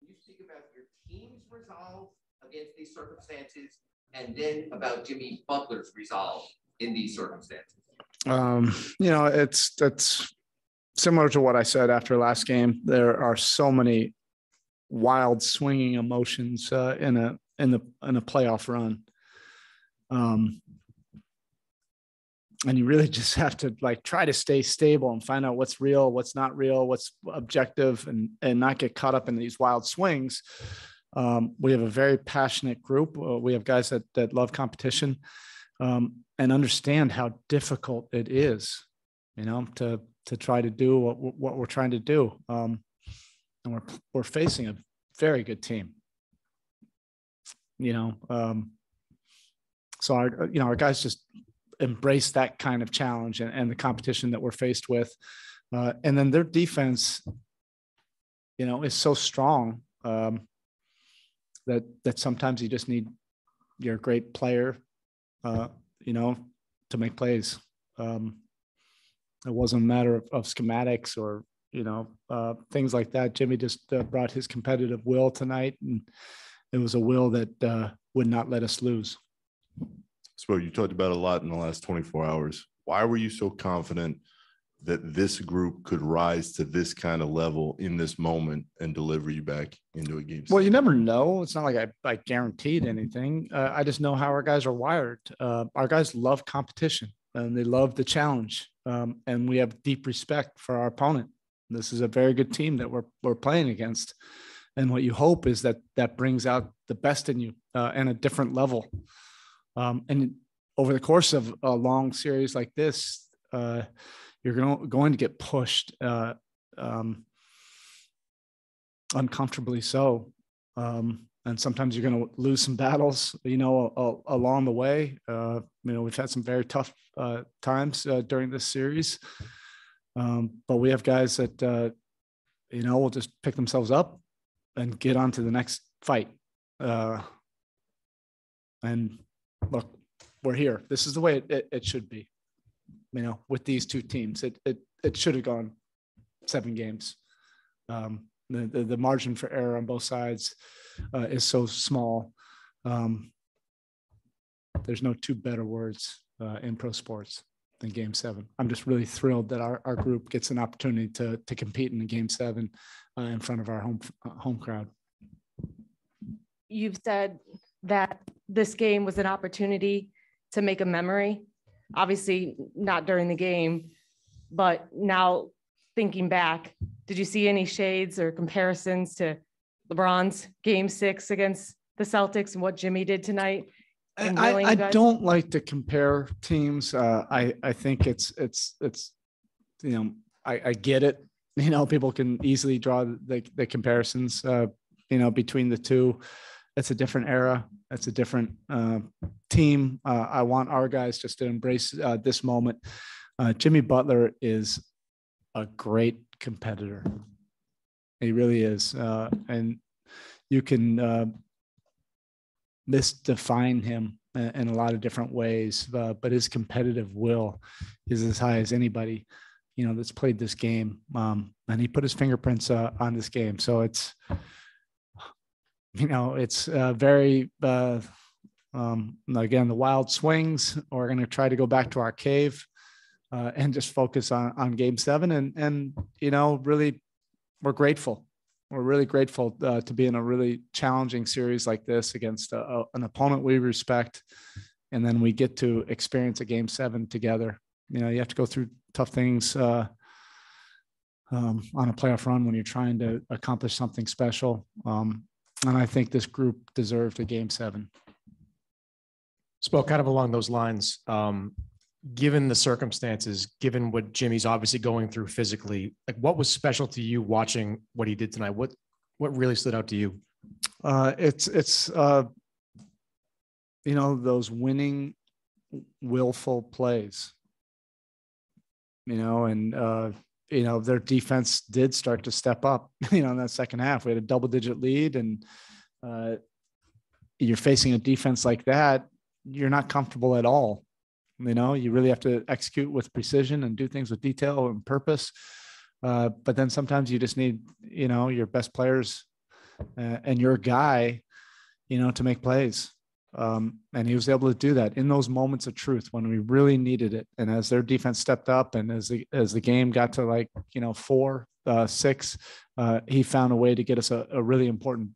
you speak about your team's resolve against these circumstances, and then about Jimmy Butler's resolve in these circumstances? It's similar to what I said after last game. There are so many wild swinging emotions in a playoff run. And you really just have to try to stay stable and find out what's real, what's not real, what's objective, and not get caught up in these wild swings. We have a very passionate group. We have guys that love competition and understand how difficult it is, to try to do what we're trying to do. And we're facing a very good team. So our guys just embrace that kind of challenge and the competition that we're faced with. And then their defense, is so strong that sometimes you just need your great player, to make plays. It wasn't a matter of schematics or, things like that. Jimmy just brought his competitive will tonight, and it was a will that would not let us lose. So you talked about a lot in the last 24 hours. Why were you so confident that this group could rise to this kind of level in this moment and deliver you back into a game? Well, you never know. It's not like I guaranteed anything. I just know how our guys are wired. Our guys love competition and they love the challenge. And we have deep respect for our opponent. This is a very good team that we're playing against. And what you hope is that brings out the best in you and a different level. And over the course of a long series like this, you're going to get pushed uncomfortably so. And sometimes you're going to lose some battles, along the way. We've had some very tough times during this series. But we have guys that, will just pick themselves up and get on to the next fight. And look, we're here. This is the way it should be. With these two teams, it should have gone 7 games. The margin for error on both sides is so small. There's no two better words in pro sports than Game 7. I'm just really thrilled that our group gets an opportunity to compete in the Game 7 in front of our home crowd. You've said that this game was an opportunity to make a memory. Obviously not during the game, but now thinking back, did you see any shades or comparisons to LeBron's Game 6 against the Celtics and what Jimmy did tonight? I don't like to compare teams. I think it's I get it. People can easily draw the comparisons, between the two. It's a different era. It's a different team. I want our guys just to embrace this moment. Jimmy Butler is a great competitor. He really is. And you can misdefine him in a lot of different ways, but his competitive will is as high as anybody, that's played this game. And he put his fingerprints on this game. So it's, it's very, again, the wild swings. We're going to try to go back to our cave and just focus on Game 7. And really, we're grateful. We're really grateful to be in a really challenging series like this against an opponent we respect. And then we get to experience a Game 7 together. You have to go through tough things on a playoff run when you're trying to accomplish something special. And I think this group deserved a Game 7. Spoke kind of along those lines. Given the circumstances, given what Jimmy's obviously going through physically, what was special to you watching what he did tonight? What really stood out to you? It's those winning, willful plays. Their defense did start to step up, in that second half. We had a double-digit lead, and you're facing a defense like that, you're not comfortable at all. You really have to execute with precision and do things with detail and purpose. But then sometimes you just need, your best players and your guy, to make plays. And he was able to do that in those moments of truth when we really needed it. And as their defense stepped up and as the game got to 4, 6, he found a way to get us a really important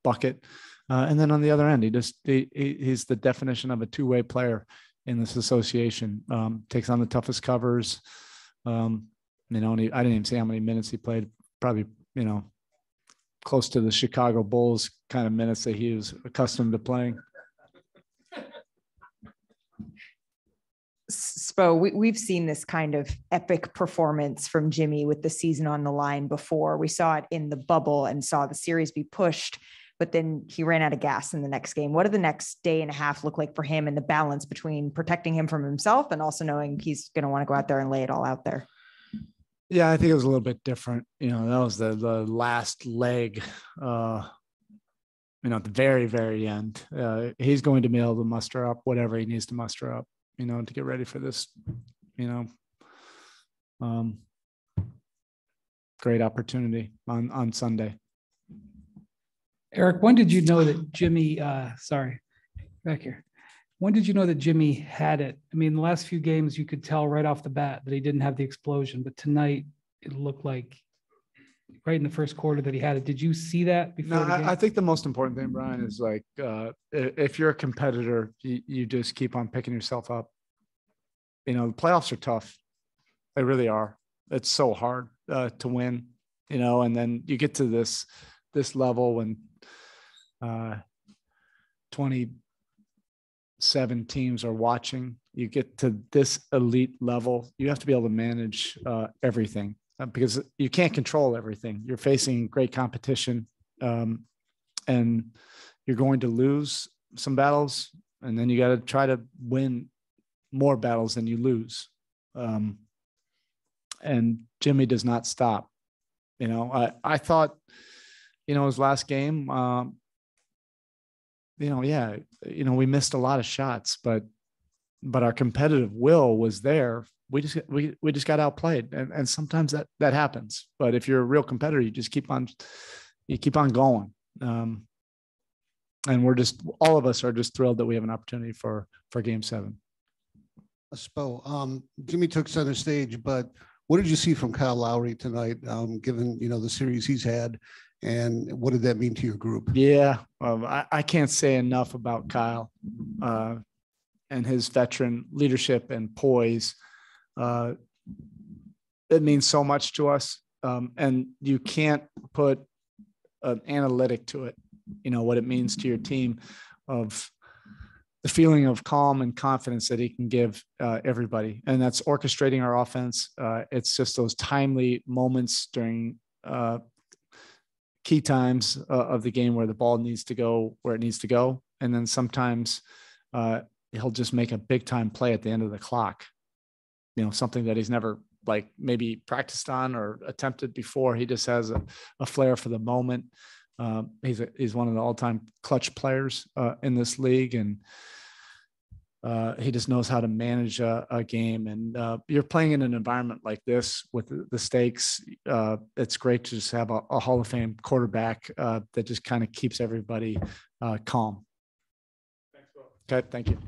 bucket. And then on the other end, he's the definition of a two-way player in this association. Takes on the toughest covers. I didn't even see how many minutes he played. Probably, close to the Chicago Bulls kind of minutes that he was accustomed to playing. Spo, we've seen this kind of epic performance from Jimmy with the season on the line before. We saw it in the bubble and saw the series be pushed, but then he ran out of gas in the next game. What did the next day and a half look like for him and the balance between protecting him from himself and also knowing he's going to want to go out there and lay it all out there? Yeah, I think it was a little bit different. That was the last leg, at the very, very end. He's going to be able to muster up whatever he needs to muster up, to get ready for this, great opportunity on Sunday. Erik, when did you know that Jimmy, back here. When did you know that Jimmy had it? I mean, the last few games, you could tell right off the bat that he didn't have the explosion, but tonight it looked like right in the first quarter that he had it. Did you see that before? No, I think the most important thing, Brian, is if you're a competitor, you just keep on picking yourself up. The playoffs are tough. They really are. It's so hard to win, and then you get to this level when 27 teams are watching. You get to this elite level, you have to be able to manage everything because you can't control everything. You're facing great competition, and you're going to lose some battles, and then you got to try to win more battles than you lose. And Jimmy does not stop. I thought, his last game, we missed a lot of shots, but our competitive will was there. We just got outplayed, and sometimes that happens. But if you're a real competitor, you just keep on going. And all of us are just thrilled that we have an opportunity for Game 7. Spo, Jimmy took center stage, but what did you see from Kyle Lowry tonight, given, the series he's had, and what did that mean to your group? Yeah, I can't say enough about Kyle and his veteran leadership and poise. It means so much to us, and you can't put an analytic to it, what it means to your team, of the feeling of calm and confidence that he can give everybody. And that's orchestrating our offense. It's just those timely moments during key times of the game where the ball needs to go where it needs to go. And then sometimes he'll just make a big time play at the end of the clock, something that he's never maybe practiced on or attempted before. He just has a flair for the moment. He's one of the all-time clutch players in this league, and he just knows how to manage a game. And you're playing in an environment like this with the stakes. It's great to just have a Hall of Fame quarterback that just kind of keeps everybody calm. Thanks, Will. Okay, thank you.